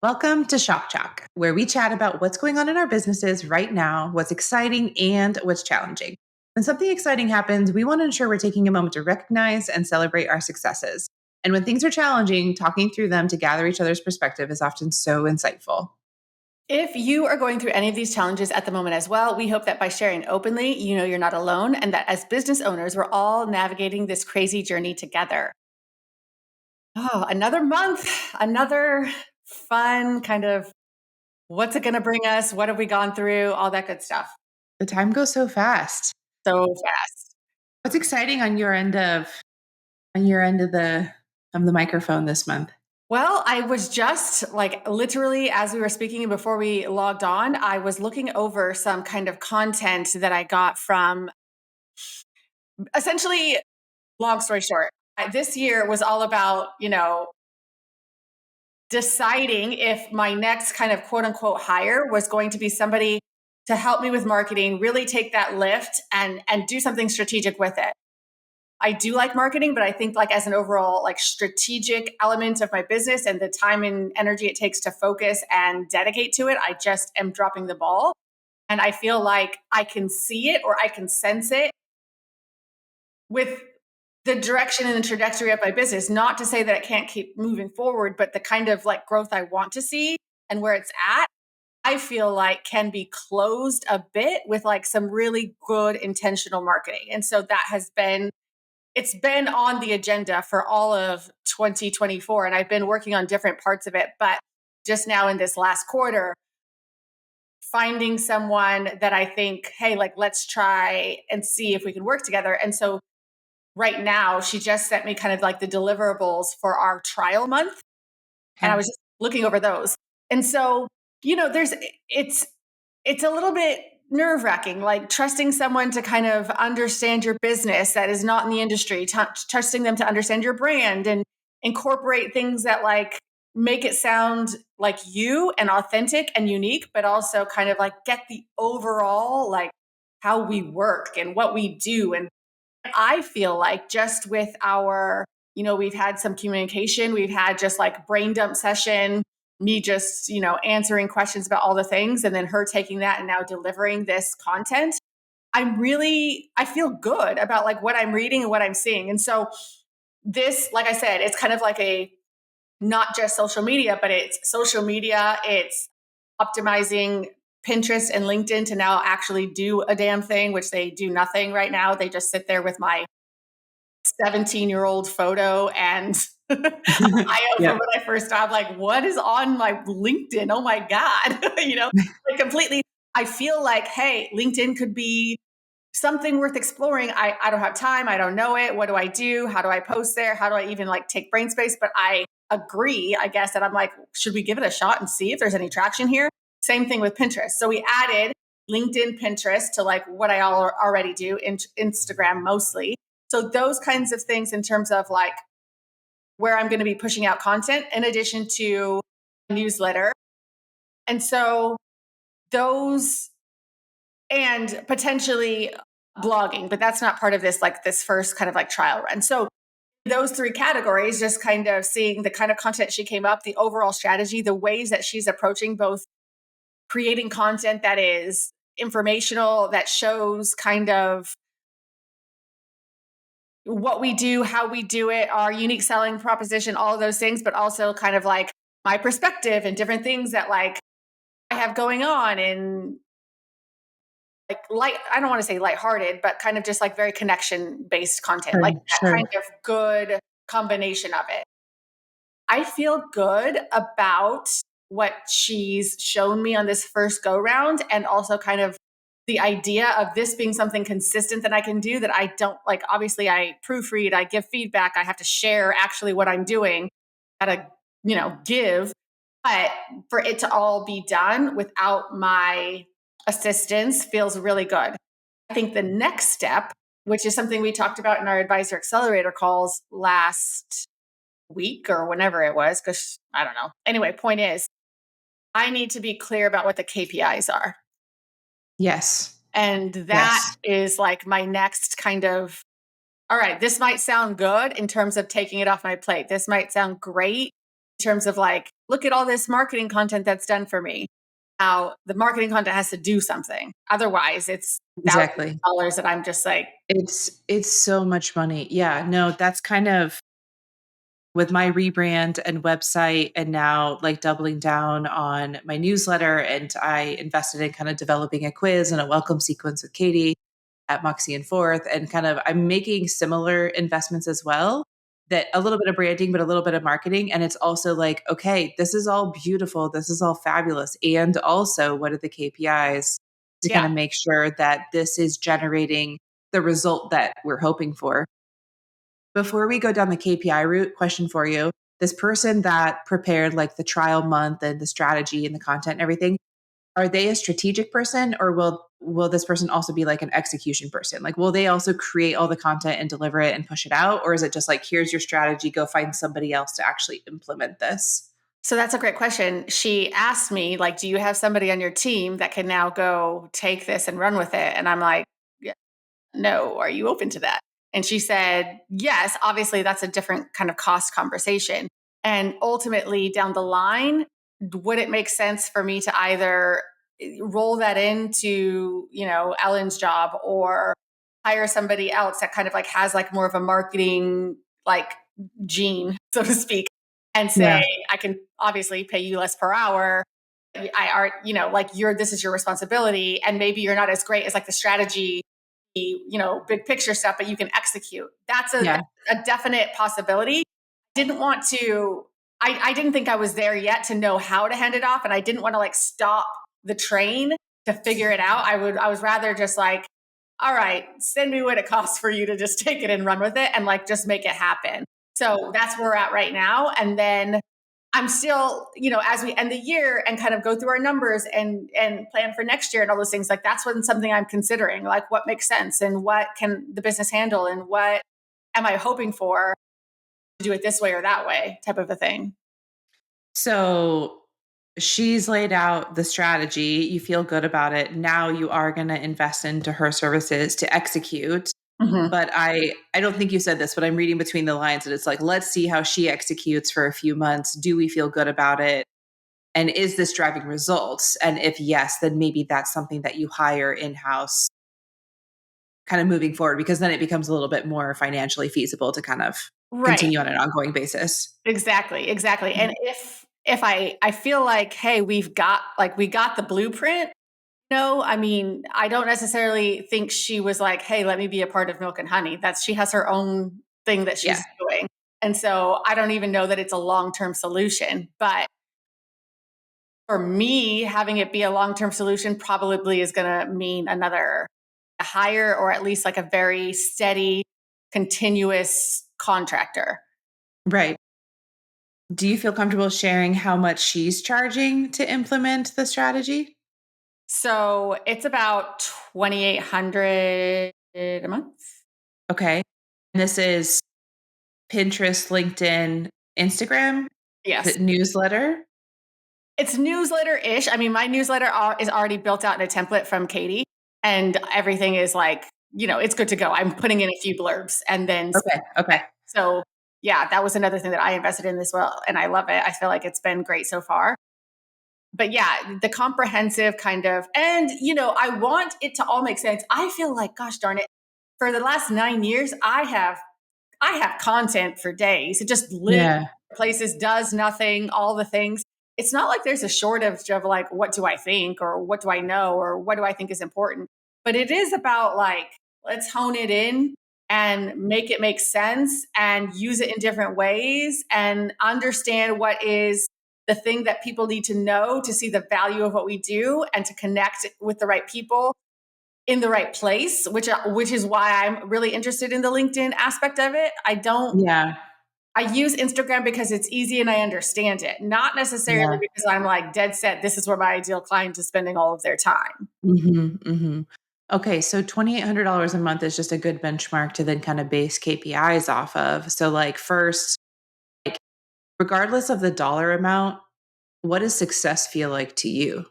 Welcome to Shock Chalk, where we chat about what's going on in our businesses right now, what's exciting, and what's challenging. When something exciting happens, we want to ensure we're taking a moment to recognize and celebrate our successes. And when things are challenging, talking through them to gather each other's perspective is often so insightful. If you are going through any of these challenges at the moment as well, we hope that by sharing openly, you know you're not alone, and that as business owners, we're all navigating this crazy journey together. Oh, another month, another fun kind of what's it going to bring us? What have we gone through? All that good stuff. The time goes so fast. So fast. What's exciting on your end of the microphone this month? Well, I was just like literally as we were speaking before we logged on, I was looking over some kind of content that I got from essentially, long story short, this year was all about, deciding if my next kind of quote unquote hire was going to be somebody to help me with marketing, really take that lift and do something strategic with it. I do like marketing, but I think like as an overall like strategic element of my business and the time and energy it takes to focus and dedicate to it, I just am dropping the ball. And I feel like I can see it or I can sense it with the direction and the trajectory of my business. Not to say that it can't keep moving forward, but the kind of like growth I want to see and where it's at, I feel like can be closed a bit with like some really good intentional marketing. And so it's been on the agenda for all of 2024. And I've been working on different parts of it. But just now in this last quarter, finding someone that I think, hey, like, let's try and see if we can work together. And so right now, she just sent me kind of like the deliverables for our trial month. And I Okay. was just looking over those. And so, it's a little bit nerve wracking, like trusting someone to kind of understand your business that is not in the industry, trusting them to understand your brand and incorporate things that like make it sound like you and authentic and unique, but also kind of like get the overall, like how we work and what we do. And I feel like just with our, we've had some communication, we've had just like brain dump session, me just, answering questions about all the things, and then her taking that and now delivering this content. I feel good about like what I'm reading and what I'm seeing. And so this, like I said, it's kind of like a not just social media, but it's social media, it's optimizing Pinterest and LinkedIn to now actually do a damn thing, which they do nothing right now. They just sit there with my 17-year-old photo and bio from Yep. when I first started. Like, what is on my LinkedIn? Oh my God. Like completely. I feel like, hey, LinkedIn could be something worth exploring. I don't have time. I don't know it. What do I do? How do I post there? How do I even like take brain space? But I agree, I guess, that I'm like, should we give it a shot and see if there's any traction here? Same thing with Pinterest. So we added LinkedIn, Pinterest to like what I already do, Instagram mostly. So those kinds of things in terms of like where I'm going to be pushing out content in addition to newsletter. And so those and potentially blogging, but that's not part of this, like this first kind of like trial run. So those three categories, just kind of seeing the kind of content she came up, the overall strategy, the ways that she's approaching both creating content that is informational, that shows kind of what we do, how we do it, our unique selling proposition, all of those things, but also kind of like my perspective and different things that like I have going on and like light, I don't want to say lighthearted, but kind of just like very connection based content, like Sure, that sure. kind of good combination of it. I feel good about what she's shown me on this first go round, and also kind of the idea of this being something consistent that I can do, that I don't like. Obviously, I proofread, I give feedback, I have to share actually what I'm doing, gotta, give. But for it to all be done without my assistance feels really good. I think the next step, which is something we talked about in our advisor accelerator calls last week or whenever it was, because I don't know. Anyway, point is, I need to be clear about what the KPIs are. Yes. And that Yes. is like my next kind of, all right, this might sound good in terms of taking it off my plate. This might sound great in terms of like, look at all this marketing content that's done for me. How the marketing content has to do something. Otherwise, it's thousands Exactly. of dollars that I'm just like, It's so much money. Yeah, no, that's kind of with my rebrand and website and now like doubling down on my newsletter, and I invested in kind of developing a quiz and a welcome sequence with Katie at Moxie and Forth, and kind of I'm making similar investments as well, that a little bit of branding but a little bit of marketing, and it's also like, okay, this is all beautiful, this is all fabulous, and also what are the KPIs to kind yeah, of make sure that this is generating the result that we're hoping for. Before we go down the KPI route, question for you. This person that prepared like the trial month and the strategy and the content and everything, are they a strategic person, or will this person also be like an execution person? Like will they also create all the content and deliver it and push it out, or is it just like here's your strategy, go find somebody else to actually implement this? so that's a great question. She asked me, like, do you have somebody on your team that can now go take this and run with it? And I'm like, yeah, no, are you open to that? And she said, yes, obviously that's a different kind of cost conversation. And ultimately, down the line, would it make sense for me to either roll that into, Ellen's job or hire somebody else that kind of like has like more of a marketing like gene, so to speak, and say, Yeah. I can obviously pay you less per hour. I are, like this is your responsibility. And maybe you're not as great as like the strategy, big picture stuff, but you can execute. Yeah. That's a definite possibility. Didn't want to, I didn't think I was there yet to know how to hand it off. And I didn't want to like stop the train to figure it out. I was rather just like, all right, send me what it costs for you to just take it and run with it and like just make it happen. So that's where we're at right now. And then I'm still, as we end the year and kind of go through our numbers and plan for next year and all those things, like that's when something I'm considering, like what makes sense and what can the business handle and what am I hoping for to do it this way or that way type of a thing. So she's laid out the strategy. You feel good about it. Now you are going to invest into her services to execute. Mhm. But I don't think you said this, but I'm reading between the lines and it's like, let's see how she executes for a few months. Do we feel good about it? And is this driving results? And if yes, then maybe that's something that you hire in-house kind of moving forward, because then it becomes a little bit more financially feasible to kind of Right. continue on an ongoing basis. Exactly. Exactly. And if I feel like, hey, we got the blueprint. No, I mean, I don't necessarily think she was like, hey, let me be a part of Milk and Honey. She has her own thing that Yeah. she's doing. And so I don't even know that it's a long-term solution. But for me, having it be a long-term solution probably is going to mean another hire or at least like a very steady, continuous contractor. Right. Do you feel comfortable sharing how much she's charging to implement the strategy? So it's about 2,800 a month. Okay. And this is Pinterest, LinkedIn, Instagram, Yes. the newsletter. It's newsletter-ish. I mean, my newsletter is already built out in a template from Katie, and everything is like, it's good to go. I'm putting in a few blurbs and then Okay. Okay. so yeah, that was another thing that I invested in as well, and I love it. I feel like it's been great so far. But yeah, the comprehensive kind of, and I want it to all make sense. I feel like, gosh darn it, for the last 9 years, I have content for days. It just lives Yeah. places, does nothing, all the things. It's not like there's a shortage of like, what do I think or what do I know or what do I think is important? But it is about like, let's hone it in and make it make sense and use it in different ways and understand what is the thing that people need to know to see the value of what we do and to connect with the right people in the right place, which is why I'm really interested in the LinkedIn aspect of it. Yeah. I use Instagram because it's easy and I understand it, not necessarily Yeah. because I'm like dead set. This is where my ideal client is spending all of their time. Mhm, mhm. Okay, so $2,800 a month is just a good benchmark to then kind of base KPIs off of. So, like, first, like, regardless of the dollar amount, what does success feel like to you?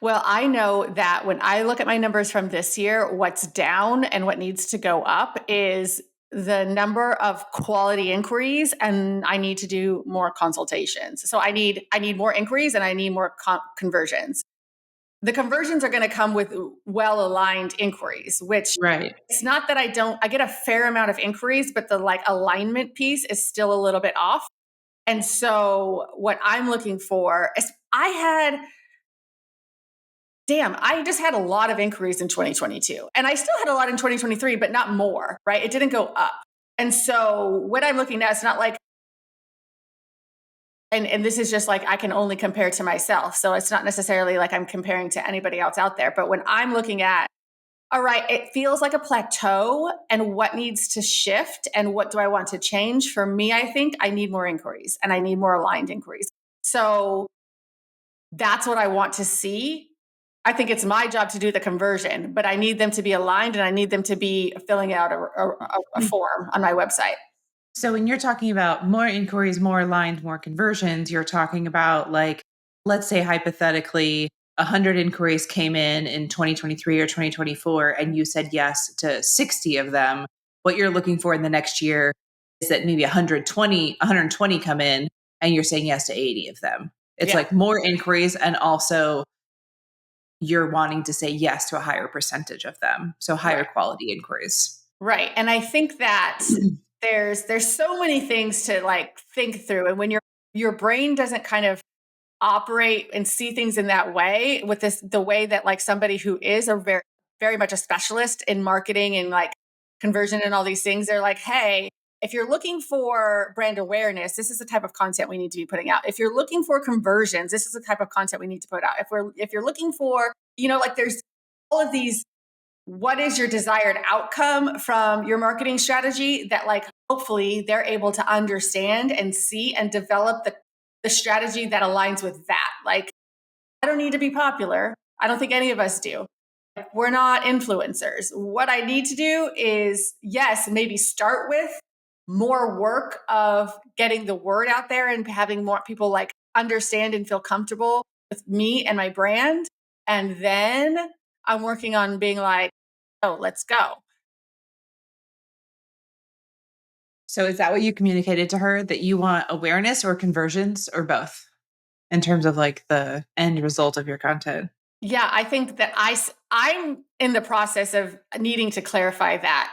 Well, I know that when I look at my numbers from this year, what's down and what needs to go up is the number of quality inquiries, and I need to do more consultations. So I need more inquiries and I need more conversions. The conversions are going to come with well aligned inquiries, which Right. it's not that I get a fair amount of inquiries, but the like alignment piece is still a little bit off. And so what I'm looking for is I just had a lot of inquiries in 2022 and I still had a lot in 2023, but not more, right? It didn't go up. And so what I'm looking at, it's not like, and this is just like, I can only compare to myself. So it's not necessarily like I'm comparing to anybody else out there. But when I'm looking at, all right, it feels like a plateau and what needs to shift and what do I want to change? For me, I think I need more inquiries and I need more aligned inquiries. So that's what I want to see. I think it's my job to do the conversion, but I need them to be aligned and I need them to be filling out a form on my website. So when you're talking about more inquiries, more aligned, more conversions, you're talking about like, let's say hypothetically, 100 inquiries came in 2023 or 2024, and you said yes to 60 of them. What you're looking for in the next year is that maybe 120 come in, and you're saying yes to 80 of them. It's Yeah. like more inquiries, and also you're wanting to say yes to a higher percentage of them. So higher Right. quality inquiries. Right. And I think that there's so many things to like think through. And when your brain doesn't kind of operate and see things in that way with the way that like somebody who is a very much a specialist in marketing and like conversion and all these things, they're like, hey, if you're looking for brand awareness, this is the type of content we need to be putting out. If you're looking for conversions, this is the type of content we need to put out. If you're looking for, like there's all of these, what is your desired outcome from your marketing strategy that like hopefully they're able to understand and see and develop the strategy that aligns with that. Like, I don't need to be popular. I don't think any of us do. We're not influencers. What I need to do is, yes, maybe start with more work of getting the word out there and having more people like understand and feel comfortable with me and my brand. And then I'm working on being like, oh, let's go. So is that what you communicated to her, that you want awareness or conversions or both in terms of like the end result of your content? Yeah, I think that I'm in the process of needing to clarify that.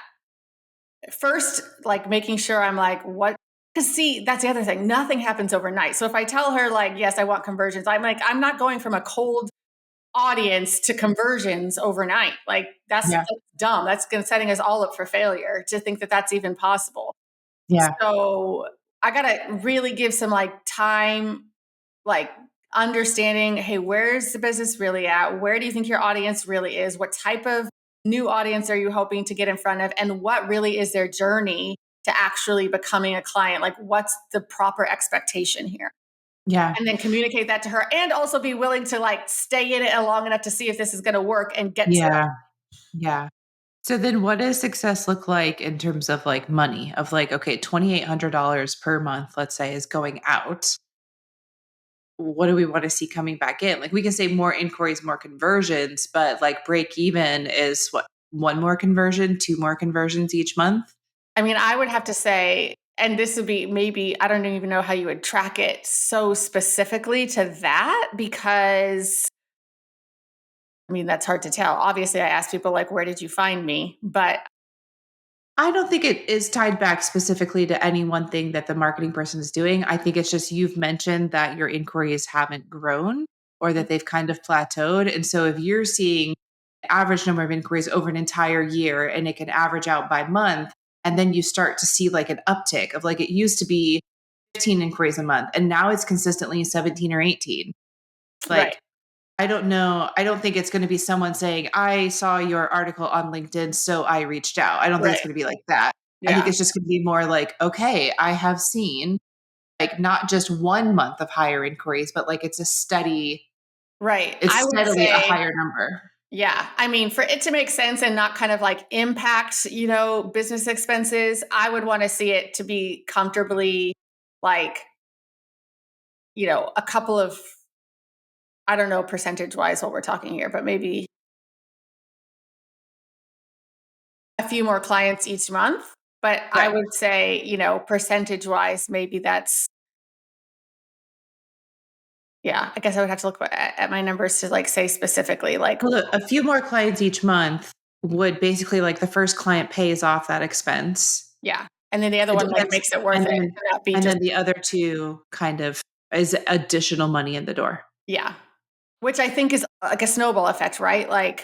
First, like making sure I'm like, what? Because see, that's the other thing. Nothing happens overnight. So if I tell her like, yes, I want conversions, I'm like, I'm not going from a cold audience to conversions overnight. Like Yeah. that's dumb. That's going to setting us all up for failure to think that that's even possible. Yeah. So I got to really give some like time, like understanding, hey, where's the business really at? Where do you think your audience really is? What type of new audience are you hoping to get in front of? And what really is their journey to actually becoming a client? Like, what's the proper expectation here? Yeah. And then communicate that to her and also be willing to like stay in it long enough to see if this is going to work and get to Yeah. Yeah. So then what does success look like in terms of like money of like, okay, $2,800 per month, let's say, is going out. What do we want to see coming back in? Like we can say more inquiries, more conversions, but like break even is what, one more conversion, two more conversions each month? I mean, I would have to say, and this would be maybe, I don't even know how you would track it so specifically to that because I mean, that's hard to tell. Obviously, I ask people like, where did you find me? But I don't think it is tied back specifically to any one thing that the marketing person is doing. I think it's just you've mentioned that your inquiries haven't grown or that they've kind of plateaued. And so if you're seeing average number of inquiries over an entire year and it can average out by month, and then you start to see like an uptick of like it used to be 15 inquiries a month and now it's consistently 17 or 18. right, Like I don't know. I don't think it's going to be someone saying, I saw your article on LinkedIn, so I reached out. I don't think it's right. going to be like that. I think Yeah, it's just going to be more like, okay, I have seen like not just 1 month of higher inquiries, but like right. I it's would steadily a say, higher number. yeah. I mean, for it to make sense and not kind of like impact, business expenses, I would want to see it to be comfortably like, a couple of, I don't know, percentage wise what we're talking here, but maybe a few more clients each month. But I Right. would say, percentage wise, maybe that's, yeah, I guess I would have to look at my numbers to like say specifically, like, Well, a few more clients each month would basically like the first client pays off that expense. yeah. And then the other It one like depends. makes it worth And it then to not be and just, then the other two kind of is additional money in the door. yeah. Which I think is like a snowball effect, right? Like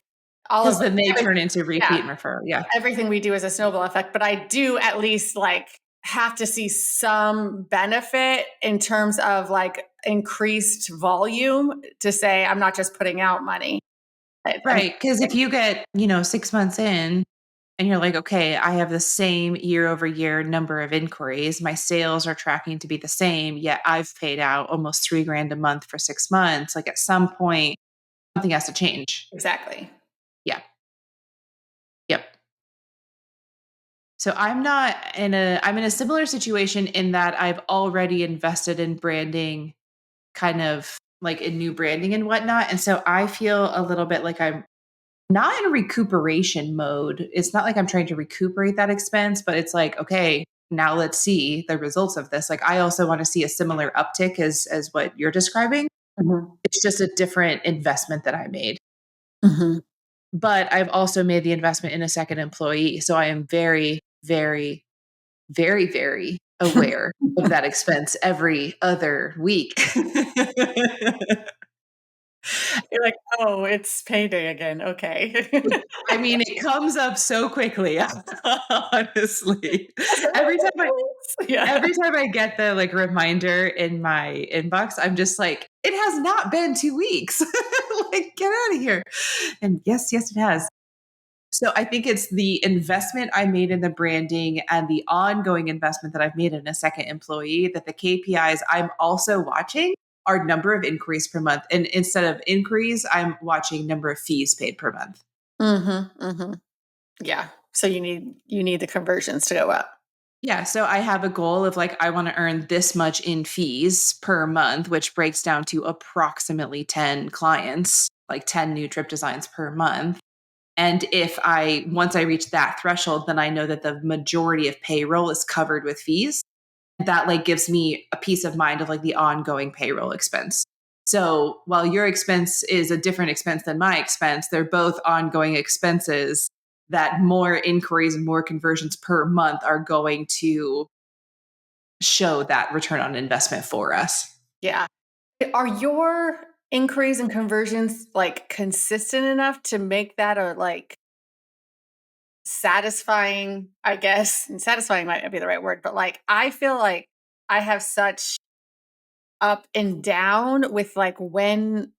all of Because then they every, turn into yeah, repeat and refer. Yeah. everything we do is a snowball effect, but I do at least like have to see some benefit in terms of like increased volume to say I'm not just putting out money. I'm Right. Because if you get, 6 months in and you're like, okay, I have the same year over year number of inquiries, my sales are tracking to be the same, yet I've paid out almost 3 grand a month for 6 months. Like at some point, something has to change. exactly. Yeah. Yep. So I'm in a similar situation in that I've already invested in branding, kind of like in new branding and whatnot. And so I feel a little bit like I'm not in a recuperation mode. It's not like I'm trying to recuperate that expense, but it's like, okay, now let's see the results of this. Like I also want to see a similar uptick as what you're describing. Mhm. It's just a different investment that I made. Mhm. But I've also made the investment in a second employee. So I am very, very, very, very aware of that expense every other week. You're like, "Oh, it's payday again. Okay." I mean, it comes up so quickly, honestly. As it Every time I always is. Yeah. every time I get the like reminder in my inbox, I'm just like, it has not been 2 weeks. Like, get out of here. And yes, yes, it has. So I think it's the investment I made in the branding and the ongoing investment that I've made in a second employee that the KPIs I'm also watching are number of inquiries per month. And instead of inquiries, I'm watching number of fees paid per month. Mhm, mhm. Yeah. So you need the conversions to go up. Yeah. So I have a goal of like, I want to earn this much in fees per month, which breaks down to approximately 10 clients, like 10 new trip designs per month. And once I reach that threshold, then I know that the majority of payroll is covered with fees. That like gives me a peace of mind of like the ongoing payroll expense. So while your expense is a different expense than my expense, they're both ongoing expenses that more inquiries and more conversions per month are going to show that return on investment for us. Yeah. Are your inquiries and conversions like consistent enough to make that a like satisfying, I guess? And satisfying might not be the right word, but like I feel like I have such up and down with like when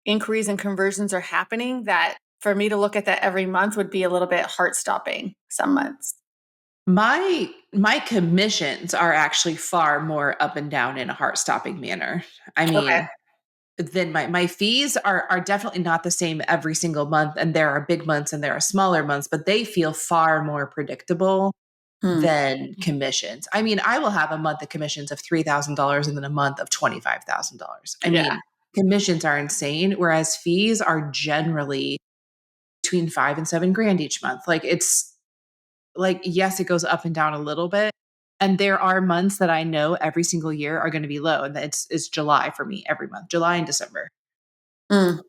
inquiries and conversions are happening that for me to look at that every month would be a little bit heart stopping some months. My commissions are actually far more up and down in a heart stopping manner. I Okay. mean, then my fees are definitely not the same every single month, and there are big months and there are smaller months, but they feel far more predictable Hmm. than commissions. I mean, I will have a month of commissions of $3,000 and then a month of $25,000. I Yeah. mean, commissions are insane, whereas fees are generally between 5 and 7 grand each month. Like it's like, yes, it goes up and down a little bit. And there are months that I know every single year are going to be low. And it's July for me every month, July and December. Mm.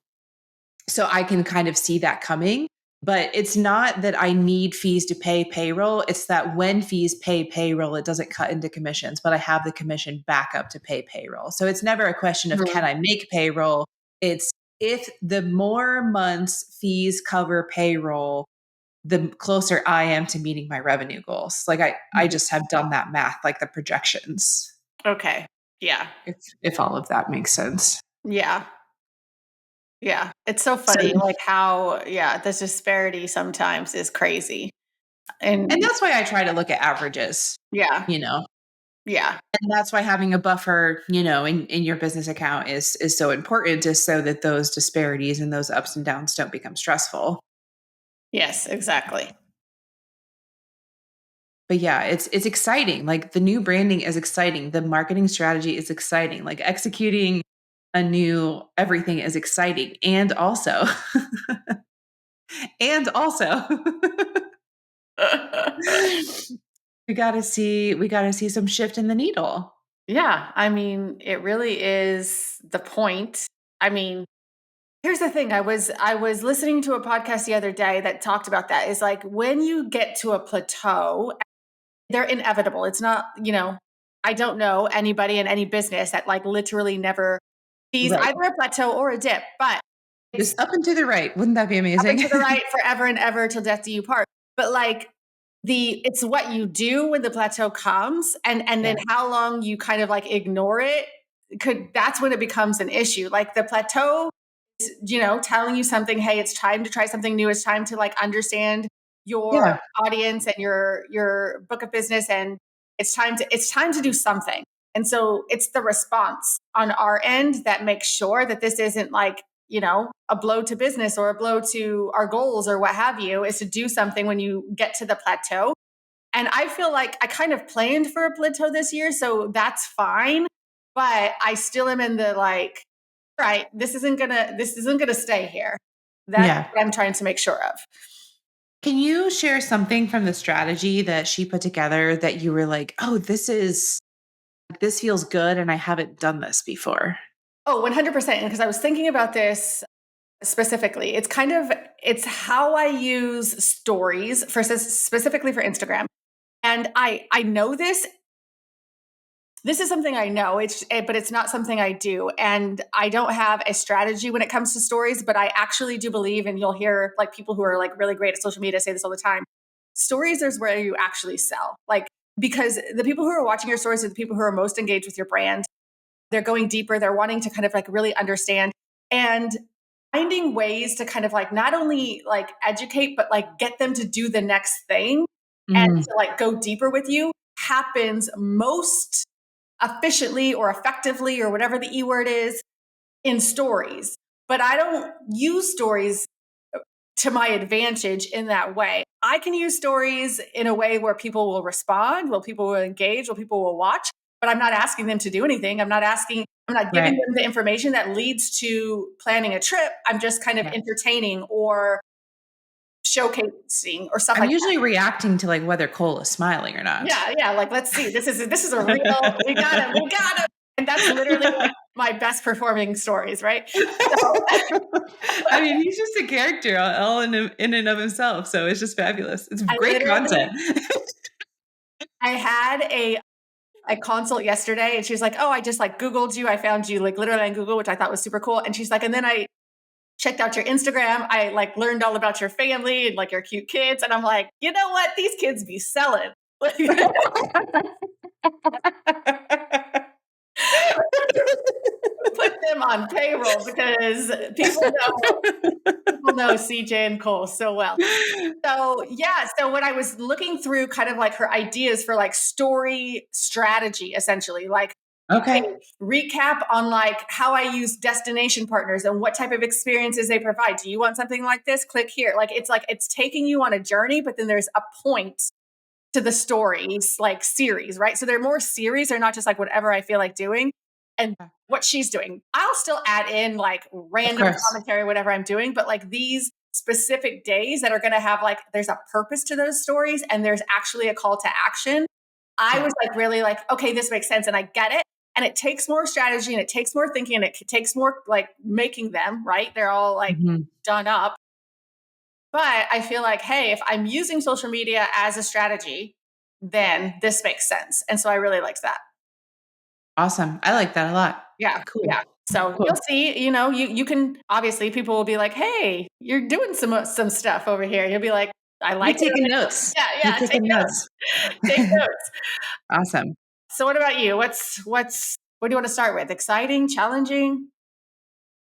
So I can kind of see that coming. But it's not that I need fees to pay payroll. It's that when fees pay payroll, it doesn't cut into commissions, but I have the commission backup to pay payroll. So it's never a question of can Mhm. I make payroll? It's if the more months fees cover payroll, the closer I am to meeting my revenue goals. Like I Mhm. just have done that math, like the projections, Okay. Yeah. if all of that makes sense. Yeah. Yeah. It's so So, funny, like how, yeah, the disparity sometimes is crazy. and And that's why I try to look at averages, yeah. you know. Yeah. And that's why having a buffer, in your business account is so important, just so that those disparities and those ups and downs don't become stressful. Yes, exactly. But yeah, it's exciting. Like the new branding is exciting. The marketing strategy is exciting. Like executing a new everything is exciting. And also, and also we got to see some shift in the needle. Yeah, I mean, it really is the point. I mean, here's the thing. I was listening to a podcast the other day that talked about that. Is like when you get to a plateau, they're inevitable. It's not, I don't know anybody in any business that like literally never sees Right. either a plateau or a dip, but it's Just up and to the right. Wouldn't that be up and amazing? to the right forever and ever till death do you part. But like it's what you do when the plateau comes and then Yeah. how long you kind of like ignore it that's when it becomes an issue. Like the plateau is, telling you something, hey, it's time to try something new. It's time to like understand your Yeah. audience and your book of business and it's time to do something. And so it's the response on our end that makes sure that this isn't like a blow to business or a blow to our goals or what have you, is to do something when you get to the plateau. And I feel like I kind of planned for a plateau this year, so that's fine. But I still am in the like, right, this isn't gonna stay here. That's Yeah. what I'm trying to make sure of. Can you share something from the strategy that she put together that you were like, "Oh, this feels good and I haven't done this before?" Oh, 100%. Because I was thinking about this specifically. It's how I use stories for specifically for Instagram. And I know this is something I know, but it's not something I do. And I don't have a strategy when it comes to stories, but I actually do believe, and you'll hear like people who are like really great at social media say this all the time. Stories is where you actually sell. Like, because the people who are watching your stories are the people who are most engaged with your brand. They're going deeper, they're wanting to kind of like really understand and finding ways to kind of like not only like educate, but like get them to do the next thing and Mm, to like go deeper with you happens most efficiently or effectively or whatever the E word is in stories. But I don't use stories to my advantage in that way. I can use stories in a way where people will respond, where people will engage, where people will watch, but I'm not asking them to do anything. I'm not giving right. them the information that leads to planning a trip. I'm just kind of Yeah. entertaining or showcasing or stuff I'm like that. usually reacting to like whether Cole is smiling or not. Yeah, yeah. Like, let's see. This is a real. We got him, and that's literally like my best performing stories, right? So I mean, he's just a character all in and of himself. So it's just fabulous. It's I great literally, content. I had a consult yesterday, and she's like, "Oh, I just like Googled you. I found you like literally on Google, which I thought was super cool." And she's like, "And then I checked out your Instagram. I like learned all about your family and like your cute kids." And I'm like, you know what? These kids be selling. Put them on payroll because people know CJ and Cole so well. So yeah, so when I was looking through kind of like her ideas for like story strategy, essentially, like Okay. hey, recap on like how I use destination partners and what type of experiences they provide. Do you want something like this? Click here. Like it's taking you on a journey, but then there's a point to the stories like series, right? So they're more series. They're not just like whatever I feel like doing. And what she's doing, I'll still add in like Of random course. commentary, whatever I'm doing, but like these specific days that are going to have like, there's a purpose to those stories and there's actually a call to action. I Yeah. was like, really like, okay, this makes sense and I get it. And it takes more strategy and it takes more thinking and it takes more like making them, right? They're all like Mhm. done up. But I feel like, hey, if I'm using social media as a strategy, then this makes sense. And so I really liked that. Awesome. I like that a lot. Yeah. Cool. Yeah. So you'll Cool. see, you can obviously people will be like, hey, you're doing some stuff over here. You'll be like, I You're like taking it. notes. Yeah, You're yeah. Take taking notes. notes. Take notes. Awesome. So what about you? What do you want to start with? Exciting, challenging?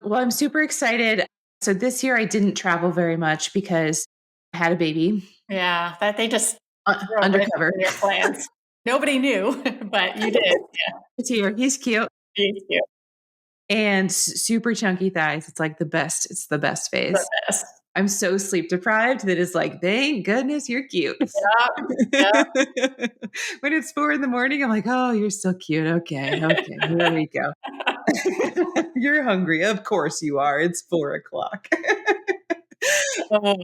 Well, I'm super excited. So this year I didn't travel very much because I had a baby Yeah, that they just throw a wrench undercover. in your plans. Nobody knew, but you did. It's here. He's cute Thank you. and super chunky thighs. It's like the best. It's the best The phase. best. I'm so sleep deprived that it's like, thank goodness you're cute. Yeah, When it's 4 in the morning, I'm like, oh, you're so cute. Okay. Okay. Here we go. You're hungry. Of course you are. It's 4 o'clock. yeah.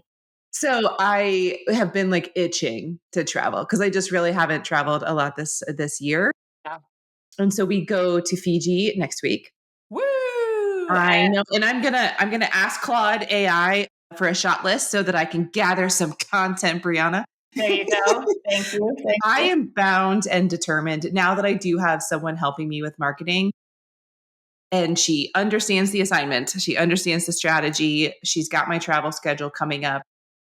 So I have been like itching to travel because I just really haven't traveled a lot this year. Yeah. And so we go to Fiji next week. Woo! I know, and I'm gonna ask Claude AI for a shot list so that I can gather some content, Brianna. There you go. Thank you. Thank I you. am bound and determined now that I do have someone helping me with marketing and she understands the assignment, she understands the strategy, she's got my travel schedule coming up,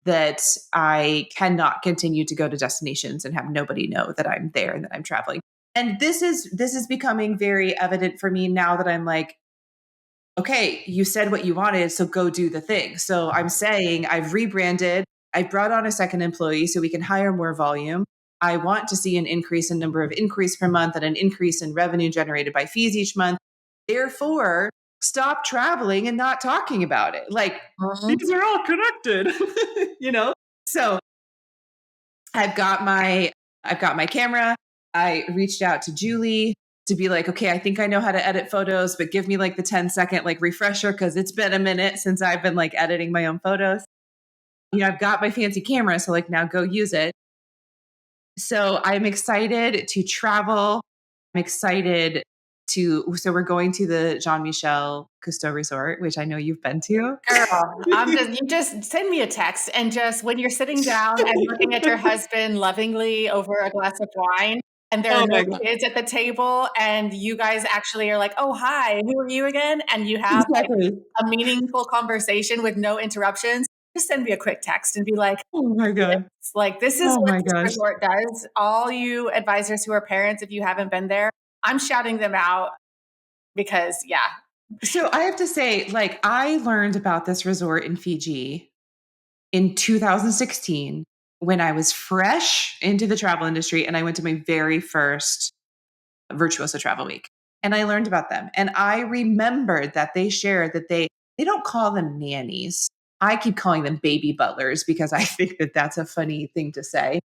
that I cannot continue to go to destinations and have nobody know that I'm there and that I'm traveling. And this is becoming very evident for me now that I'm like, okay, you said what you wanted, so go do the thing. So I'm saying I've rebranded, I brought on a second employee so we can hire more volume. I want to see an increase in number of increase per month and an increase in revenue generated by fees each month. Therefore, stop traveling and not talking about it. Like Mhm. these are all connected, you know? So I've got my I've got my camera. I reached out to Julie to be like, okay, I think I know how to edit photos, but give me like the 10-second like refresher because it's been a minute since I've been like editing my own photos. I've got my fancy camera, so like now go use it. So I'm excited to travel. I'm excited so we're going to the Jean Michel Cousteau Resort, which I know you've been to. Girl, you just send me a text and just when you're sitting down and looking at your husband lovingly over a glass of wine and there are Oh no my God. kids at the table and you guys actually are like, "Oh, hi, who are you again?" And you have like Exactly. a meaningful conversation with no interruptions, just send me a quick text and be like, Oh my God. this is Oh what my this gosh. resort does. All you advisors who are parents, if you haven't been there, I'm shouting them out because yeah. So I have to say, like, I learned about this resort in Fiji in 2016 when I was fresh into the travel industry and I went to my very first Virtuoso Travel Week. And I learned about them. And I remembered that they shared that they don't call them nannies. I keep calling them baby butlers because I think that that's a funny thing to say.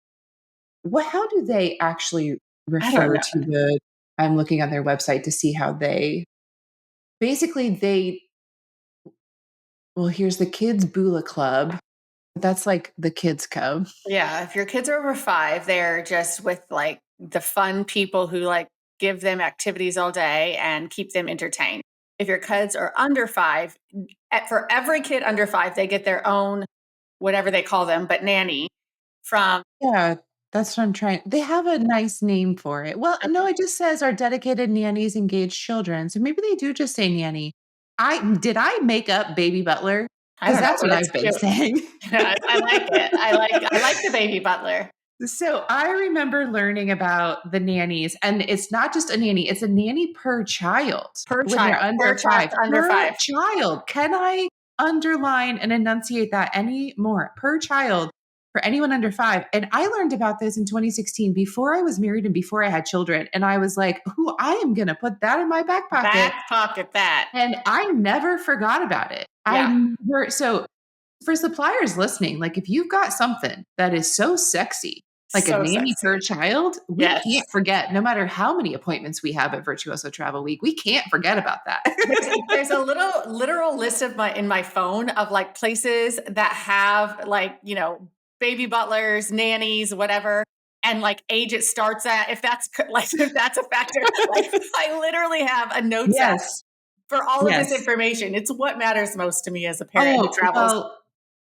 How do they actually I don't refer know. to the I'm looking on their website to see how they basically they well, here's the Kids Bula Club. That's like the kids cub. Yeah, if your kids are over 5, they're just with, like, the fun people who, like, give them activities all day and keep them entertained. If your kids are under 5, for every kid under 5, they get their own, whatever they call them, but nanny from Yeah, that's what I'm trying they have a nice name for it. Well, no, okay, it just says our dedicated nannies engage children. So maybe they do just say nanny. I make up baby butler? I Because don't know, that's but what it's I've been cute. saying. Yeah, I like it. I like the baby butler So I remember learning about the nannies, and it's not just a nanny, it's a nanny per child when they're per under child 5. under Per 5. child. Can I underline and enunciate that any more? Per child for anyone under 5. And I learned about this in 2016 before I was married and before I had children. And I was like, "Ooh, I am going to put that in my back pocket." Back pocket that. And I never forgot about it. I Yeah, never so for suppliers listening, like if you've got something that is so sexy, like a so nanny per sexy. child, we Yes. can't forget, no matter how many appointments we have at Virtuoso Travel Week, we can't forget about that. There's a little literal list of my in my phone of like places that have like, baby butlers, nannies, whatever, and like age it starts at if that's a factor. Like I literally have a notes app Yes. for all of this Yes. information. It's what matters most to me as a parent who Oh, travels. well,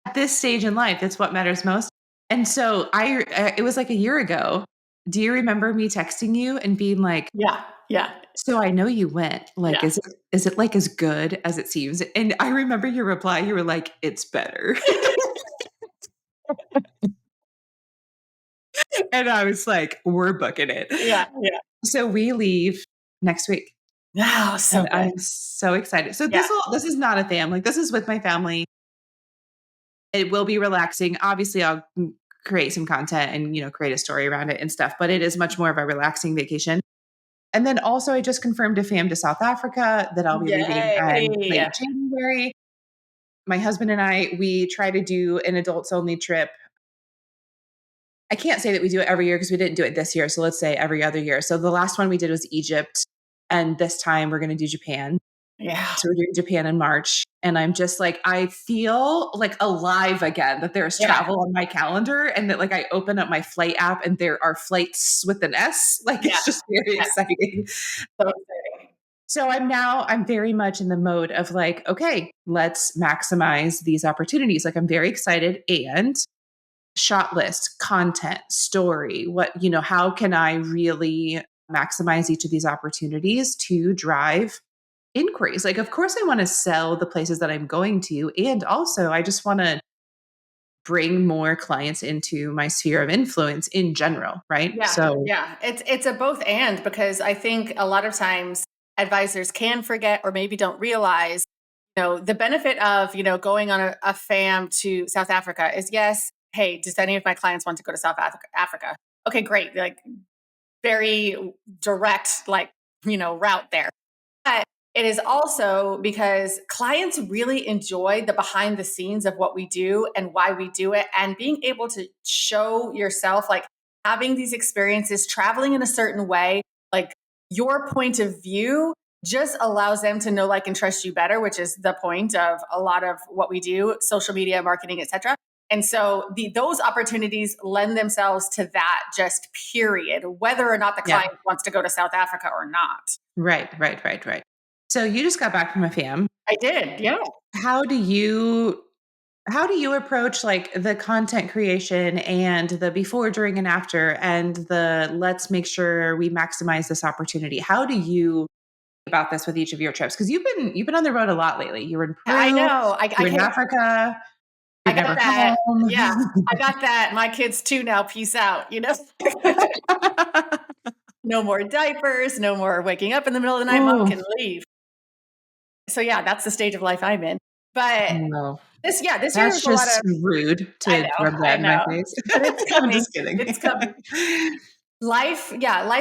at this stage in life, that's what matters most. And so it was like a year ago. Do you remember me texting you and being like, Yeah, yeah, "So I know you went. Like, yeah. is it like as good as it seems?" And I remember your reply. You were like, "It's better." And I was like, "We're booking it." Yeah, yeah. So we leave next week, Oh, so and good. I'm so excited. So Yeah, this is not a family. This is with my family. It will be relaxing. Obviously, I'll create some content and create a story around it and stuff. But it is much more of a relaxing vacation. And then also, I just confirmed a fam to South Africa that I'll be leaving yay. late January. My husband and we try to do an adults only trip. I can't say that we do it every year because we didn't do it this year. So let's say every other year. So the last one we did was Egypt. And this time we're going to do Japan. Yeah. So we're doing Japan in March. And I'm just like, I feel like alive again, that there's Yeah. travel on my calendar and that like I open up my flight app and there are flights with an S. Like Yeah. it's just very Yeah. exciting. So exciting. So I'm very much in the mode of like, okay, let's maximize these opportunities. Like I'm very excited and shot list, content, story, how can I really maximize each of these opportunities to drive inquiries? Like, of course, I want to sell the places that I'm going to. And also, I just want to bring more clients into my sphere of influence in general. Right. Yeah, So, yeah. It's a both and, because I think a lot of times advisors can forget or maybe don't realize, the benefit of, going on a fam to South Africa is, yes, hey, does any of my clients want to go to South Africa? Okay, great. Like, very direct, like, route there. But it is also because clients really enjoy the behind the scenes of what we do and why we do it, and being able to show yourself, like having these experiences, traveling in a certain way, like your point of view just allows them to know, like, and trust you better, which is the point of a lot of what we do, social media, marketing, etc. And so those opportunities lend themselves to that, just period, whether or not the yeah, client wants to go to South Africa or not. right. So you just got back from a fam. I did, yeah. How do you How do you approach like the content creation and the before, during, and after, and the let's make sure we maximize this opportunity? How do you think about this with each of your trips? Because you've been on the road a lot lately. You were in I Peru, know. you were in Africa, I you're got never that. home. Yeah, I got that. My kids too now. Peace out. No more diapers. No more waking up in the middle of the night. Mom Ooh, can leave. So yeah, that's the stage of life I'm in. But no. this year That's was a lot just of. rude I to know. rub I that in my know. face. But it's I'm coming. just kidding. It's coming. Life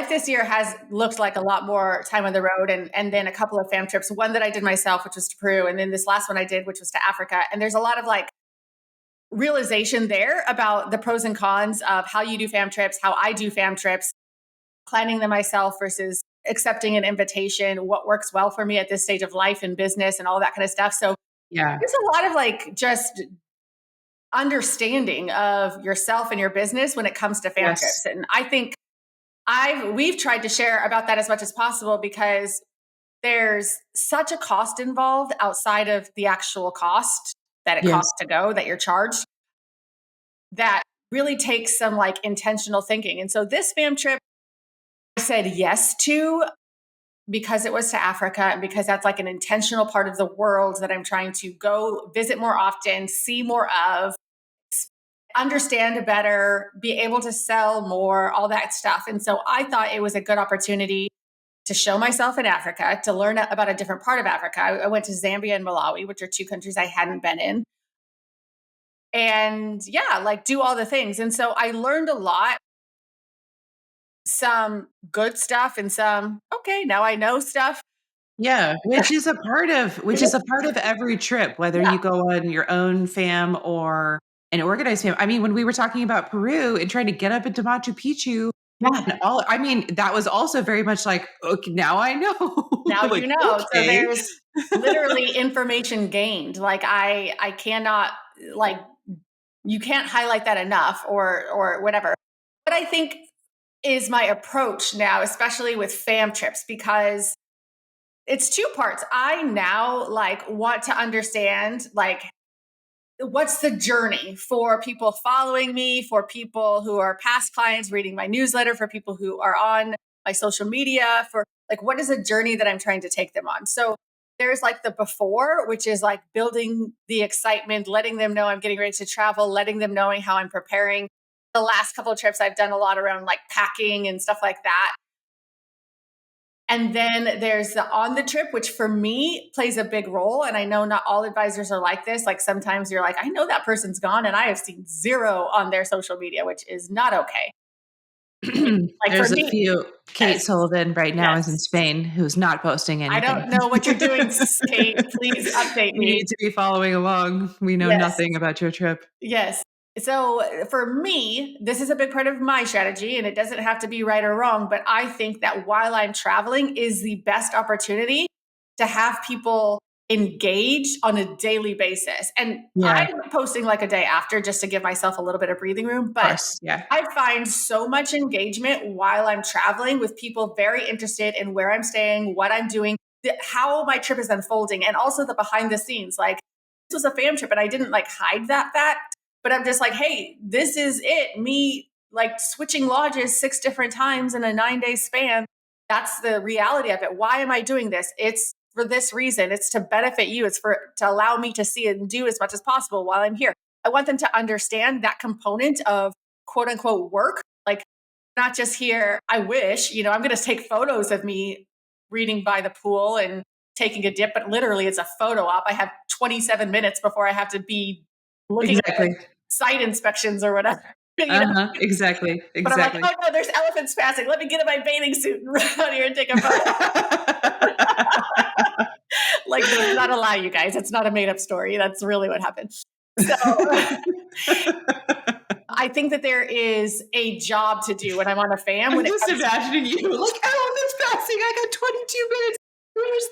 this year has looked like a lot more time on the road, and then a couple of fam trips. One that I did myself, which was to Peru, and then this last one I did, which was to Africa. And there's a lot of like realization there about the pros and cons of how you do fam trips, how I do fam trips, planning them myself versus accepting an invitation, what works well for me at this stage of life and business and all that kind of stuff. So Yeah. there's a lot of like just understanding of yourself and your business when it comes to fam Yes. trips. And I think we've tried to share about that as much as possible, because there's such a cost involved outside of the actual cost that it Yes. costs to go, that you're charged, that really takes some like intentional thinking. And so this fam trip I said yes to, because it was to Africa and because that's like an intentional part of the world that I'm trying to go visit more often, see more of, understand better, be able to sell more, all that stuff. And so I thought it was a good opportunity to show myself in Africa, to learn about a different part of Africa. I went to Zambia and Malawi, which are two countries I hadn't been in. And yeah, like do all the things. And so I learned a lot, some good stuff and some, okay, now I know stuff. Yeah, which is a part of every trip, whether Yeah, you go on your own fam or an organized fam. I mean, when we were talking about Peru and trying to get up into Machu Picchu yeah. and all, I mean, that was also very much like, okay, now I know. Now Like, you know. So okay. there's literally information gained. Like I cannot, like, you can't highlight that enough, or whatever. But I think is my approach now, especially with fam trips, because it's two parts. I now like want to understand, like, what's the journey for people following me, for people who are past clients reading my newsletter, for people who are on my social media, for like, what is a journey that I'm trying to take them on? So there's like the before, which is like building the excitement, letting them know I'm getting ready to travel, letting them knowing how I'm preparing. The last couple of trips I've done a lot around like packing and stuff like that. And then there's the on the trip, which for me plays a big role. And I know not all advisors are like this. Like sometimes you're like, I know that person's gone and I have seen zero on their social media, which is not okay. Like for There's a me, few. Kate yes, Sullivan right now is in yes. Spain, who's not posting I anything. don't know what you're doing, Kate. Please update You me. need to be following along. We know Yes, nothing about your trip. yes. So for me, this is a big part of my strategy, and it doesn't have to be right or wrong, but I think that while I'm traveling is the best opportunity to have people engage on a daily basis. And Yeah, I'm posting like a day after just to give myself a little bit of breathing room. of But course. Yeah. I find so much engagement while I'm traveling with people very interested in where I'm staying, what I'm doing, how my trip is unfolding, and also the behind the scenes. Like, this was a fam trip and I didn't like hide that fact, but I'm just like, hey, this is it. Me like switching lodges 6 different times in a 9-day span. That's the reality of it. Why am I doing this? It's for this reason. It's to benefit you. It's for to allow me to see and do as much as possible while I'm here. I want them to understand that component of quote unquote work. Like, not just here. I wish, I'm going to take photos of me reading by the pool and taking a dip, but literally it's a photo op. I have 27 minutes before I have to be looking at Exactly. site inspections or whatever. Uh-huh. Exactly. But I'm like, Exactly. oh no, there's elephants passing. Let me get in my bathing suit and run out here and take a photo. Like, that's not a lie, you guys. It's not a made up story. That's really what happened. So I think that there is a job to do when I'm on a fam. I'm When it just comes imagining you like, oh, that's passing. I got 22 minutes. Where's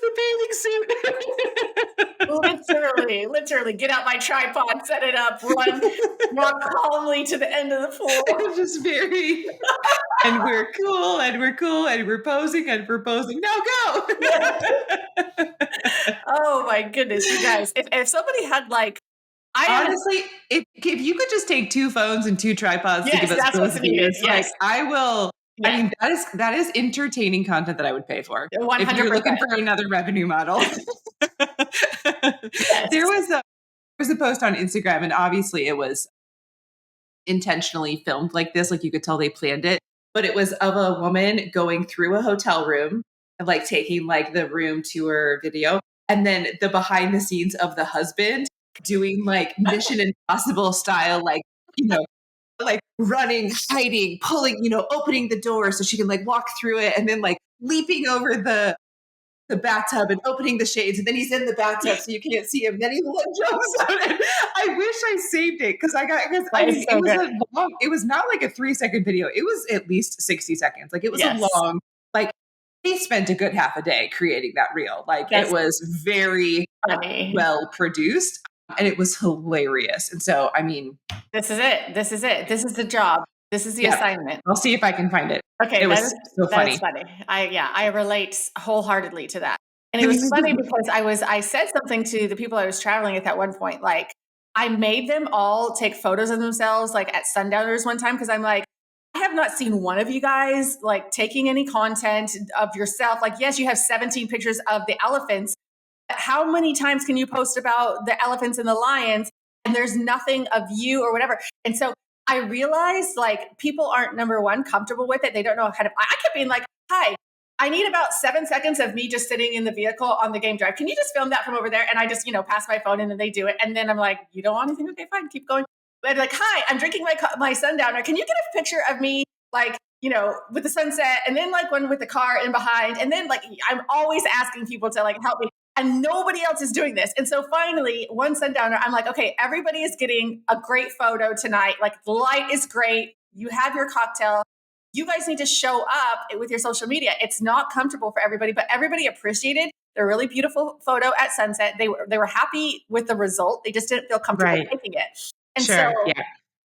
literally get out my tripod, set it up, walk calmly to the end of the pool. It's just very, and we're cool, and we're cool, and we're posing, and we're posing. Now go. Oh my goodness, you guys. If somebody had like, Honestly, if you could just take 2 phones and 2 tripods to give yes, us that's both what's needed. views, like, Yes. I will. I Yeah. mean, that is entertaining content that I would pay for. If you're 100%. looking for another revenue model. Yes. There was a post on Instagram, and obviously it was intentionally filmed like this, like you could tell they planned it, but it was of a woman going through a hotel room and like taking like the room tour video, and then the behind the scenes of the husband doing like Mission Impossible style, like, you know, like running, hiding, pulling, opening the door so she can like walk through it, and then like leaping over the bathtub and opening the shades, and then he's in the bathtub so you can't see him. Then he like jumps out. And I wish I saved it because I That mean is so it was good. a long. It was not like a 3-second video. It was at least 60 seconds. Like, it was a Yes. long. Like, he spent a good half a day creating that reel. Like, it That's was very funny. well produced, and it was hilarious. And so, I mean, This is it. This is it. This is the job. This is the yeah, assignment. I'll see if I can find it. Okay, It that was is so that is funny. funny. I relate wholeheartedly to that. And it was funny because I said something to the people I was traveling with at one point. Like, I made them all take photos of themselves like at sundowners one time because I'm like, I have not seen one of you guys like taking any content of yourself. Like, yes, you have 17 pictures of the elephants. How many times can you post about the elephants and the lions and there's nothing of you or whatever? And so I realized like people aren't, number one, comfortable with it. They don't know how to. I kept being like, hi, I need about 7 seconds of me just sitting in the vehicle on the game drive. Can you just film that from over there? And I just, pass my phone and then they do it. And then I'm like, you don't want anything? Okay, fine, keep going. But I'd be like, hi, I'm drinking my sundowner. Can you get a picture of me like, with the sunset, and then like one with the car in behind? And then like, I'm always asking people to like help me. And nobody else is doing this. And so finally, one sundowner, I'm like, okay, everybody is getting a great photo tonight. Like, the light is great. You have your cocktail. You guys need to show up with your social media. It's not comfortable for everybody, but everybody appreciated the really beautiful photo at sunset. They were happy with the result. They just didn't feel comfortable Right. taking it. And so Sure. Yeah.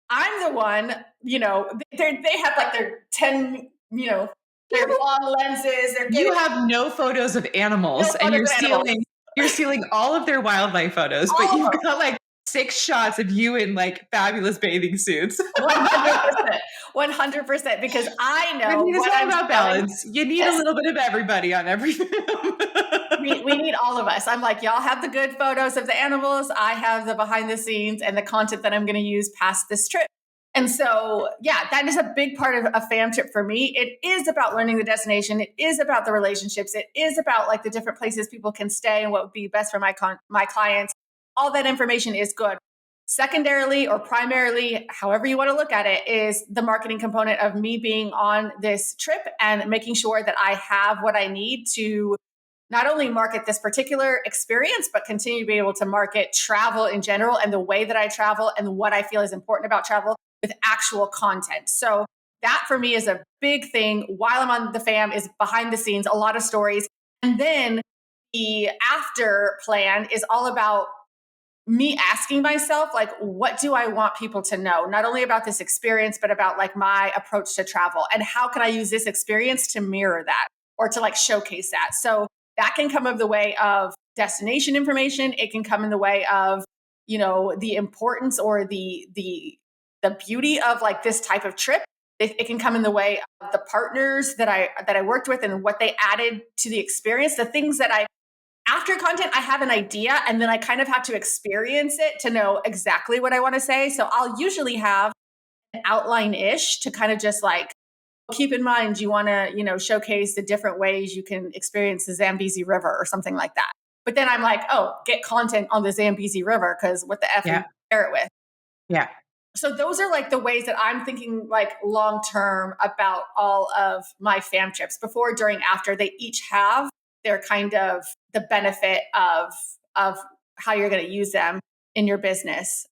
I'm the one, they have like their 10, their long lenses. They're You getting have no photos of no animals, and photos of animals. you're stealing all of their wildlife photos, but All of you've them. got like 6 shots of you in like fabulous bathing suits. 100%. 100%. Because I I know mean, it's what all I'm about selling. balance. You need a Yes. little bit of everybody on every film. We need all of us. I'm like, y'all have the good photos of the animals. I have the behind the scenes and the content that I'm going to use past this trip. And so, yeah, that is a big part of a fam trip for me. It is about learning the destination. It is about the relationships. It is about like the different places people can stay and what would be best for my clients. All that information is good. Secondarily or primarily, however you want to look at it, is the marketing component of me being on this trip and making sure that I have what I need to not only market this particular experience, but continue to be able to market travel in general and the way that I travel and what I feel is important about travel with actual content. So that for me is a big thing while I'm on the fam, is behind the scenes, a lot of stories. And then the after plan is all about me asking myself, like, what do I want people to know? Not only about this experience, but about like my approach to travel and how can I use this experience to mirror that or to like showcase that. So that can come of the way of destination information. It can come in the way of, the importance or the beauty of like this type of trip. It can come in the way of the partners that I worked with and what they added to the experience, the things that I after content, I have an idea and then I kind of have to experience it to know exactly what I want to say. So I'll usually have an outline ish to kind of just like keep in mind you want to, showcase the different ways you can experience the Zambezi River or something like that. But then I'm like, oh, get content on the Zambezi River because what the F are you Yeah. gonna share it with? Yeah. So those are like the ways that I'm thinking like long term about all of my fam trips before, during, after. They each have their kind of the benefit of how you're going to use them in your business,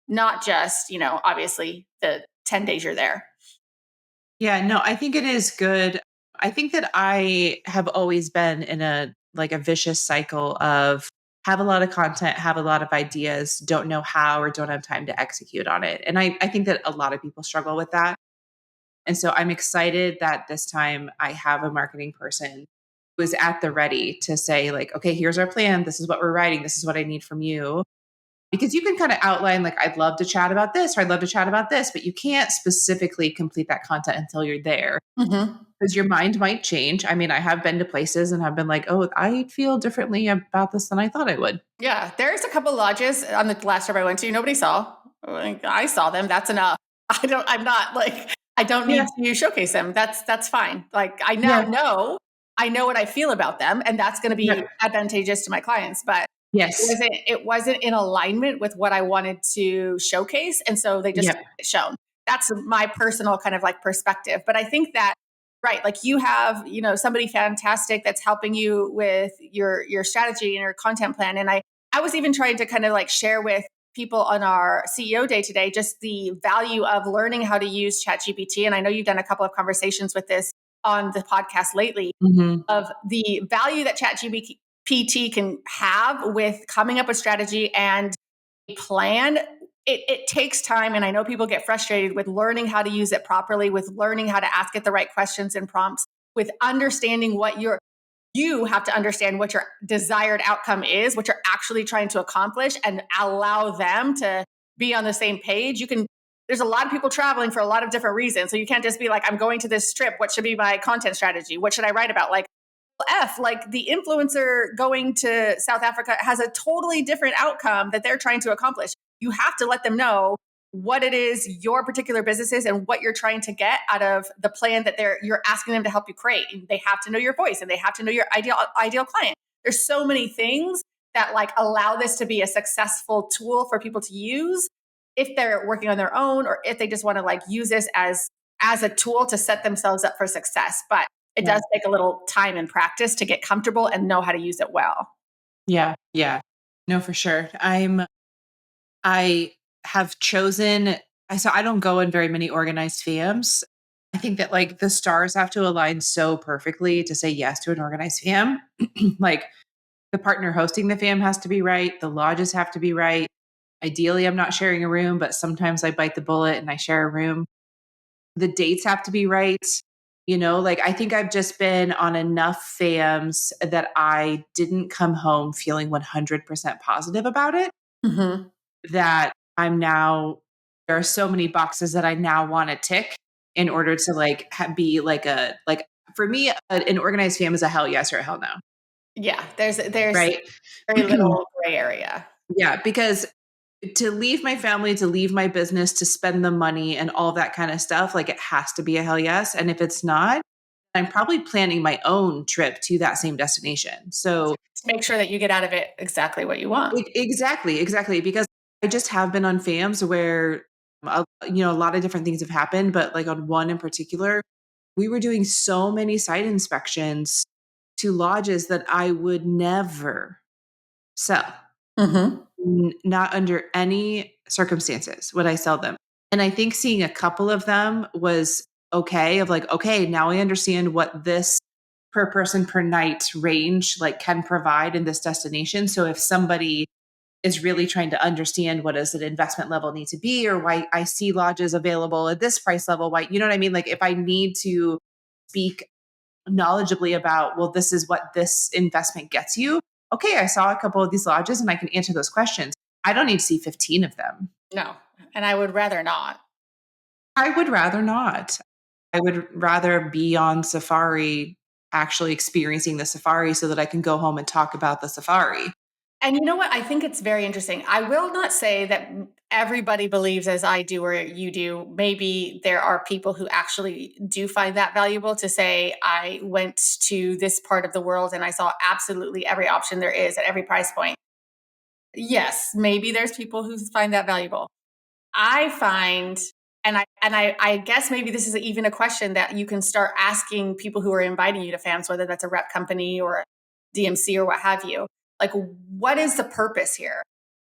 not just, obviously the 10 days you're there. Yeah, no, I think it is good. I think that I have always been in a vicious cycle of have a lot of content, have a lot of ideas, don't know how or don't have time to execute on it. And I think that a lot of people struggle with that. And so I'm excited that this time I have a marketing person who is at the ready to say, like, okay, here's our plan. This is what we're writing. This is what I need from you. Because you can kind of outline, like, I'd love to chat about this or I'd love to chat about this, but you can't specifically complete that content until you're there Mm-hmm. because your mind might change. I mean, I have been to places and have been like, oh, I feel differently about this than I thought I would. Yeah, there's a couple lodges on the last trip I went to. Nobody saw. Like, I saw them. That's enough. I'm not like. I don't Yeah. need to showcase them. That's fine. Like I now Yeah. know. I know what I feel about them, and that's going to be Yep. advantageous to my clients. But Yes. it wasn't in alignment with what I wanted to showcase, and so they just Yep. didn't get shown. That's my personal kind of like perspective. But I think that right, like you have somebody fantastic that's helping you with your strategy and your content plan, and I was even trying to kind of like share with people on our CEO day today just the value of learning how to use ChatGPT. And I know you've done a couple of conversations with this on the podcast lately Hmm. of the value that ChatGPT can have with coming up with strategy and a plan. It takes time. And I know people get frustrated with learning how to use it properly, with learning how to ask it the right questions and prompts, with understanding you have to understand what your desired outcome is, what you're actually trying to accomplish, and allow them to be on the same page. There's a lot of people traveling for a lot of different reasons. So you can't just be like, I'm going to this trip. What should be my content strategy? What should I write about? Like the influencer going to South Africa has a totally different outcome that they're trying to accomplish. You have to let them know what it is your particular business is and what you're trying to get out of the plan that you're asking them to help you create. And they have to know your voice and they have to know your ideal client. There's so many things that like allow this to be a successful tool for people to use if they're working on their own or if they just want to like use this as a tool to set themselves up for success. But it Yeah. does take a little time and practice to get comfortable and know how to use it well. Yeah. Yeah. No, for sure. I have chosen, so I don't go in very many organized FAMs. I think that like the stars have to align so perfectly to say yes to an organized FAM. Like the partner hosting the FAM has to be right. The lodges have to be right. Ideally, I'm not sharing a room, but sometimes I bite the bullet and I share a room. The dates have to be right. Like I think I've just been on enough FAMs that I didn't come home feeling 100% positive about it, Mm-hmm. that there are so many boxes that I now want to tick in order to like be like for me, an organized fam is a hell yes or a hell no. Yeah, there's Right. very little gray area. Yeah. Because to leave my family, to leave my business, to spend the money and all that kind of stuff, like it has to be a hell yes. And if it's not, I'm probably planning my own trip to that same destination. So To make sure that you get out of it exactly what you want. exactly. Because I just have been on FAMs where, a lot of different things have happened, but like on one in particular, we were doing so many site inspections to lodges that I would never sell. Mm-hmm. Not under any circumstances would I sell them. And I think seeing a couple of them was okay, of like, okay, now I understand what this per person per night range like can provide in this destination. So if somebody is really trying to understand what does an investment level need to be, or why I see lodges available at this price level, why, you know what I mean? Like if I need to speak knowledgeably about, well, this is what this investment gets you. Okay, I saw a couple of these lodges and I can answer those questions. I don't need to see 15 of them. No. And I would rather not. I would rather not. I would rather be on safari, actually experiencing the safari so that I can go home and talk about the safari. And you know what? I think it's very interesting. I will not say that everybody believes as I do or you do. Maybe there are people who actually do find that valuable to say, I went to this part of the world and I saw absolutely every option there is at every price point. Yes, maybe there's people who find that valuable. I find, and I guess maybe this is even a question that you can start asking people who are inviting you to FAMs, whether that's a rep company or a DMC or what have you. Like, what is the purpose here?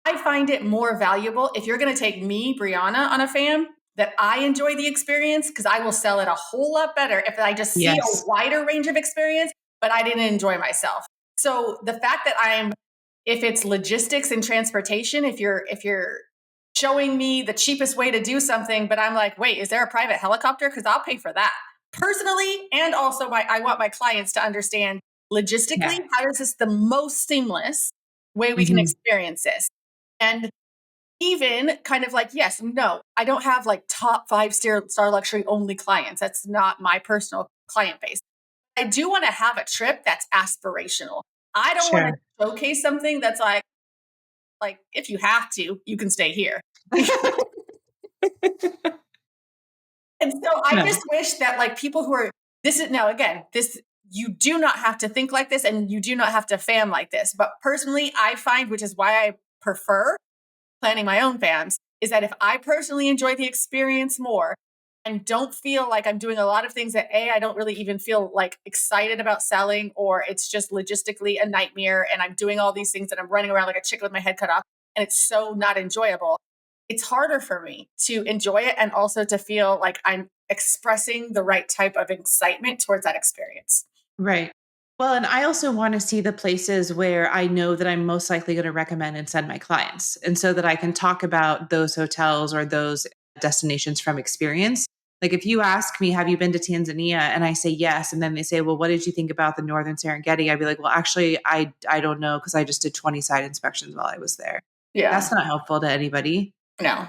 I find it more valuable if you're going to take me, Brianna, on a FAM, that I enjoy the experience, because I will sell it a whole lot better if I just see a Yes. wider range of experience, but I didn't enjoy myself. So the fact that if it's logistics and transportation, if you're showing me the cheapest way to do something, but I'm like, wait, is there a private helicopter? Because I'll pay for that personally. And also I want my clients to understand logistically, Yeah. how is this the most seamless way we can Mhm. experience this? And even kind of like, yes, no, I don't have like top five-star luxury only clients. That's not my personal client base. I do want to have a trip that's aspirational. I don't want to Sure. showcase something that's like if you have to, you can stay here. And so I No. just wish that like people who are this is now again, this you do not have to think like this and you do not have to fam like this. But personally, I find, which is why I prefer planning my own fams, is that if I personally enjoy the experience more and don't feel like I'm doing a lot of things that I don't really even feel like excited about selling, or it's just logistically a nightmare and I'm doing all these things and I'm running around like a chicken with my head cut off and it's so not enjoyable. It's harder for me to enjoy it and also to feel like I'm expressing the right type of excitement towards that experience. Right. Well, and I also want to see the places where I know that I'm most likely going to recommend and send my clients. And so that I can talk about those hotels or those destinations from experience. Like if you ask me, have you been to Tanzania? And I say yes. And then they say, well, what did you think about the Northern Serengeti? I'd be like, well, actually, I don't know because I just did 20 site inspections while I was there. That's Yeah. not helpful to anybody. No,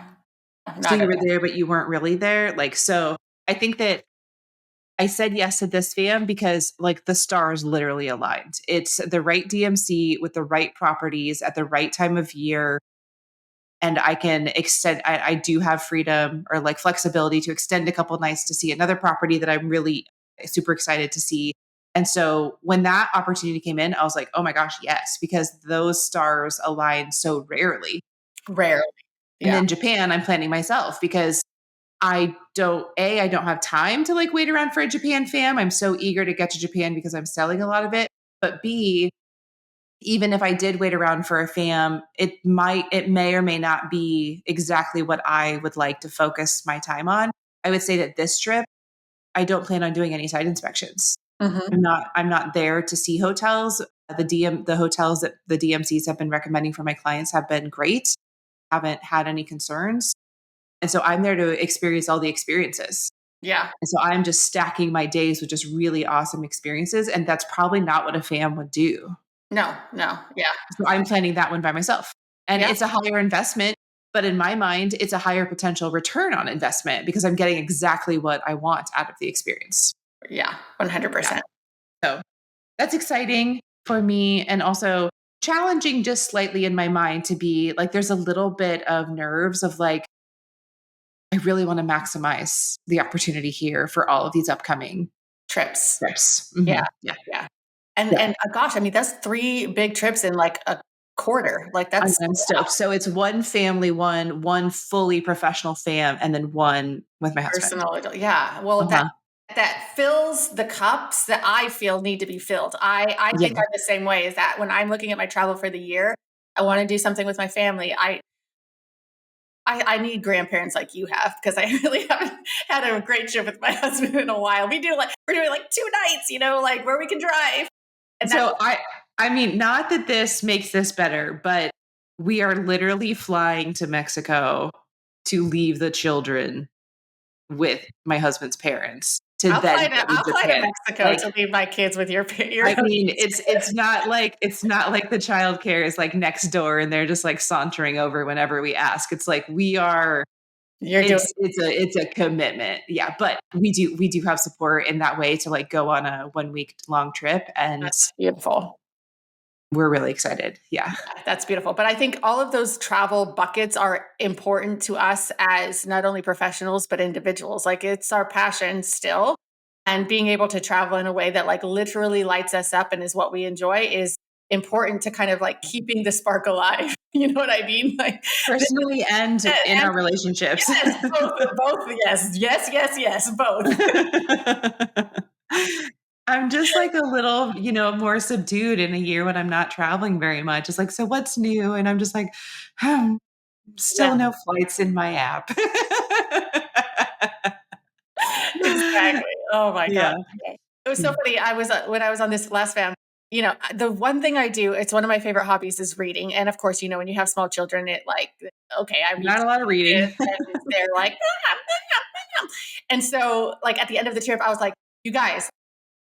So not you at were all. there, but you weren't really there. Like, so I think that I said yes to this fam because like the stars literally aligned. It's the right DMC with the right properties at the right time of year. And I can extend, I do have freedom or like flexibility to extend a couple nights to see another property that I'm really super excited to see. And so when that opportunity came in, I was like, oh my gosh, yes, because those stars align so rarely. Rarely. And Yeah. then Japan, I'm planning myself because I don't have time to like wait around for a Japan fam. I'm so eager to get to Japan because I'm selling a lot of it. But B, even if I did wait around for a fam, it may or may not be exactly what I would like to focus my time on. I would say that this trip, I don't plan on doing any site inspections. Hmm. I'm not there to see hotels. The hotels that the DMCs have been recommending for my clients have been great. Haven't had any concerns. And so I'm there to experience all the experiences. Yeah. And so I'm just stacking my days with just really awesome experiences. And that's probably not what a fam would do. No, no. Yeah. So I'm planning that one by myself. And Yeah. it's a higher investment, but in my mind, it's a higher potential return on investment because I'm getting exactly what I want out of the experience. Yeah. Yeah. 100%. So that's exciting for me and also challenging just slightly in my mind to be like, there's a little bit of nerves of like, I really want to maximize the opportunity here for all of these upcoming Trips. trips. Yeah. Yeah. Yeah. Yeah. And gosh, I mean, that's 3 big trips in like a quarter. Like that's I'm stoked. So it's one family one fully professional fam, and then one with my husband. personal. Yeah. Well, that Uh-huh. that fills the cups that I feel need to be filled. I think Yeah. I'm the same way, is that when I'm looking at my travel for the year, I want to do something with my family. I I need grandparents like you have because I really haven't had a great trip with my husband in a while. We're doing like 2 nights, like where we can drive. And that's So I mean, not that this makes this better, but we are literally flying to Mexico to leave the children with my husband's parents to then go to I'll fly to Japan. Mexico Like, to leave my kids with your I mean, husband's it's not like the childcare is like next door and they're just like sauntering over whenever we ask. It's like we are You're doing it's a commitment. Yeah, but we do have support in that way to like go on a 1 week long trip, and That's beautiful. we're really excited. Yeah. That's beautiful. But I think all of those travel buckets are important to us as not only professionals, but individuals. Like it's our passion still. And being able to travel in a way that like literally lights us up and is what we enjoy is important to kind of like keeping the spark alive. You know what I mean? Like, Personally and in and our relationships. yes, both, yes, both. I'm just like a little, more subdued in a year when I'm not traveling very much. It's like, so what's new? And I'm just like, hmm, still Yeah. no flights in my app. Exactly. Oh my God. Yeah. Okay. It was so funny. When I was on this last fam, the one thing I do, it's one of my favorite hobbies is reading. And of course, when you have small children, it like, okay, I read Not a to lot of kids reading. and they're like, and so like at the end of the trip, I was like, you guys,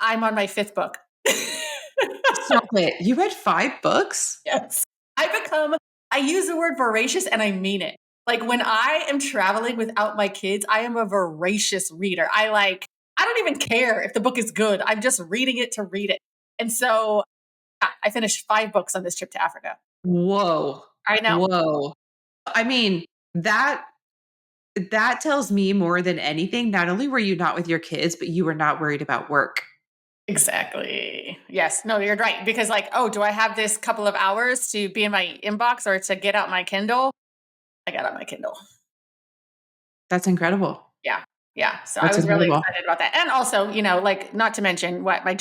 I'm on my 5th book. Stop it. You read 5 books? Yes. I use the word voracious and I mean it. Like when I am traveling without my kids, I am a voracious reader. I don't even care if the book is good. I'm just reading it to read it. And so yeah, I finished 5 books on this trip to Africa. Whoa. I know. Whoa. I mean, that tells me more than anything. Not only were you not with your kids, but you were not worried about work. Exactly. Yes. No, you're right. Because like, oh, do I have this couple of hours to be in my inbox or to get out my Kindle? I got out my Kindle. That's incredible. Yeah. Yeah. So I That's was really incredible. excited about that. And also, like not to mention what my